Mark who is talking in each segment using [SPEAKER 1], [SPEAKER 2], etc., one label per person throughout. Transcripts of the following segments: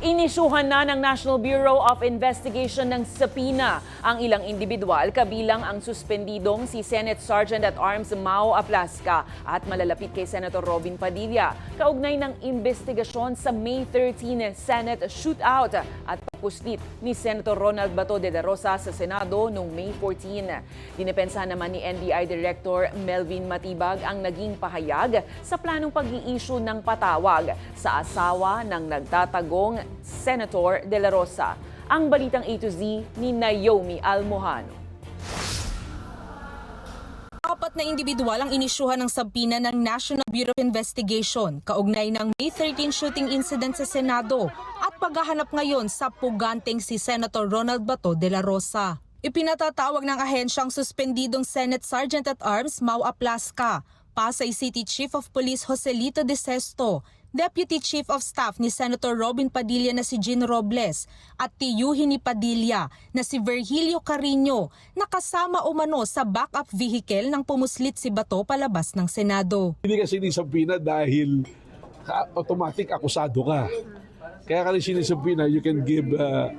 [SPEAKER 1] Inisyuhan na ng National Bureau of Investigation ng subpoena ang ilang individual kabilang ang suspendidong si Senate Sergeant at Arms Mau Aplasca at malalapit kay Senator Robin Padilla kaugnay ng investigasyon sa May 13 Senate shootout at pagpuslit ni Senator Ronald Bato de la Rosa sa Senado noong May 14. Dinepensahan naman ni NBI Director Melvin Matibag ang naging pahayag sa planong pag-i-issue ng patawag sa asawa ng nagtatagong Senator de la Rosa. Ang balitang A to Z ni Naomi Almojano.
[SPEAKER 2] Apat na individual ang inisyuhan ng subpoena ng National Bureau of Investigation kaugnay ng May 13 shooting incident sa Senado at paghahanap ngayon sa puganteng si Senator Ronald Bato de la Rosa. Ipinatatawag ng ahensyang suspendidong Senate Sergeant at Arms Mau Aplasca, Pasay City Chief of Police Joselito De Sesto, Deputy Chief of Staff ni Senator Robin Padilla na si Gin Robles at tiyuhin ni Padilla na si Virgilio Carino na kasama umano sa backup vehicle nang pumuslit si Bato palabas ng Senado.
[SPEAKER 3] Hindi kasi sinisubpina dahil automatic akusado ka. Kaya ka rin sinisubpina, you can give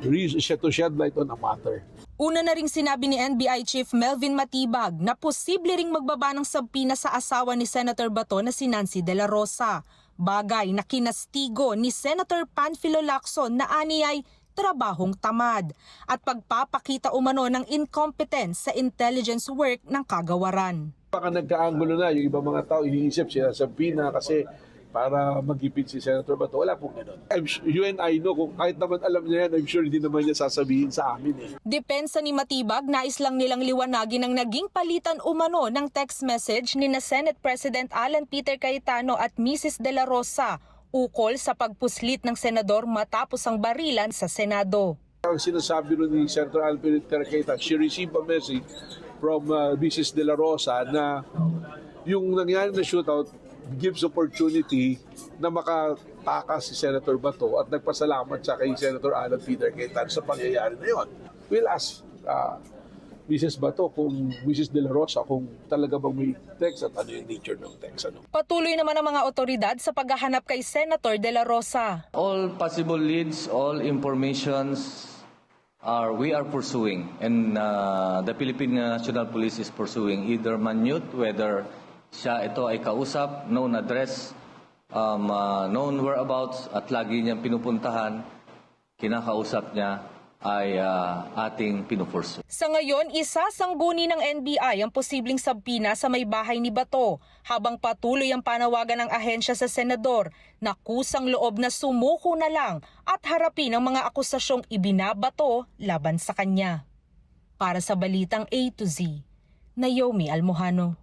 [SPEAKER 3] reason to shed light on a matter.
[SPEAKER 2] Una na ring sinabi ni NBI Chief Melvin Matibag na posible ring magbaba ng subpoena sa asawa ni Senator Bato na si Nancy de la Rosa. Bagay na kinastigo ni Senator Panfilo Lacson na aniyay trabahong tamad at pagpapakita umano ng incompetence sa intelligence work ng kagawaran.
[SPEAKER 3] Baka nagkaangulo na yung ibang mga tao, iniisip sila subpina kasi para magipit si Senator Bato. Wala pong gano'n. You and I know, kung kahit naman alam niya yan, I'm sure hindi naman niya sasabihin sa amin eh.
[SPEAKER 2] Depensa ni Matibag, nais lang nilang liwanagin ang naging palitan umano ng text message ni na Senate President Alan Peter Cayetano at Mrs. De La Rosa ukol sa pagpuslit ng senador matapos ang barilan sa Senado.
[SPEAKER 3] Ang sinasabi rin ni Senator Alan Peter Cayetano, she received a message from Mrs. De La Rosa na yung nangyari na shootout gives opportunity na makatakas si Senator Bato at nagpasalamat siya kay Senator Alan Peter Cayetano sa pangyayari na yun. We'll ask Mrs. Bato, Mrs. De La Rosa, kung talaga bang may text at ano yung nature ng text. Ano.
[SPEAKER 2] Patuloy naman ang mga otoridad sa paghahanap kay Senator De La Rosa.
[SPEAKER 4] All possible leads, all informations we are pursuing, and the Philippine National Police is pursuing either minute, whether siya ito ay kausap, known address, known whereabouts, at lagi niyang pinupuntahan, kinakausap niya ay ating pinupursu.
[SPEAKER 2] Sa ngayon, isasangguni ng NBI ang posibleng subpoena sa may bahay ni Bato habang patuloy ang panawagan ng ahensya sa senador na kusang loob na sumuko na lang at harapin ang mga akusasyong ibinabato laban sa kanya. Para sa Balitang A to Z, Naomi Almojano.